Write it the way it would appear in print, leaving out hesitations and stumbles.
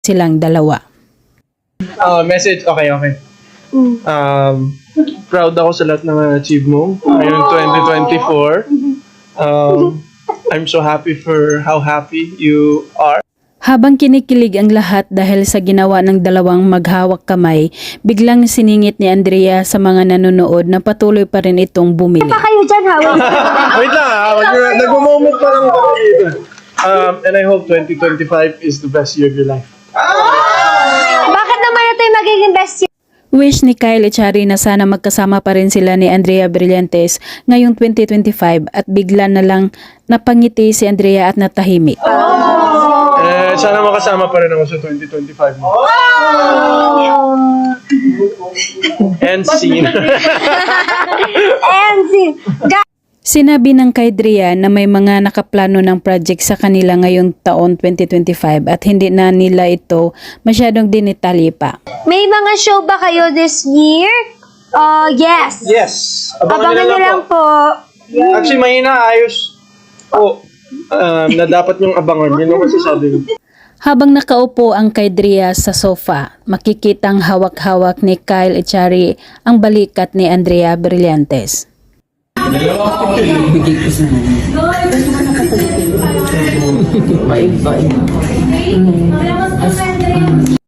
silang dalawa. Message, okay. Proud ako sa lahat ng achieve mo ngayong 2024. I'm so happy for how happy you are. Habang kinikilig ang lahat dahil sa ginawa ng dalawang maghawak kamay, biglang siningit ni Andrea sa mga nanonood na patuloy pa rin itong bumili. Pa kayo dyan, hawak. Wait lang nag-moment pa lang ako dito. And I hope 2025 is the best year of your life. Bakit naman ito yung magiging best year? Wish ni Kyle Echari na sana magkasama pa rin sila ni Andrea Brillantes ngayong 2025 at bigla na lang napangiti si Andrea at natahimik. Sana makasama pa rin ako sa 2025 mo. And scene. And see, Sinabi ng kay Drea na may mga nakaplano ng project sa kanila ngayong taon 2025 at hindi na nila ito masyadong dinitalye pa. may mga show ba kayo this year? Yes. Yes. Abangan nyo lang po. Actually, mahina ayos po na dapat yung abangan. Yun ang masasabi ko. Habang nakaupo ang kay Drea sa sofa, makikitang hawak-hawak ni Kyle Echari ang balikat ni Andrea Brillantes.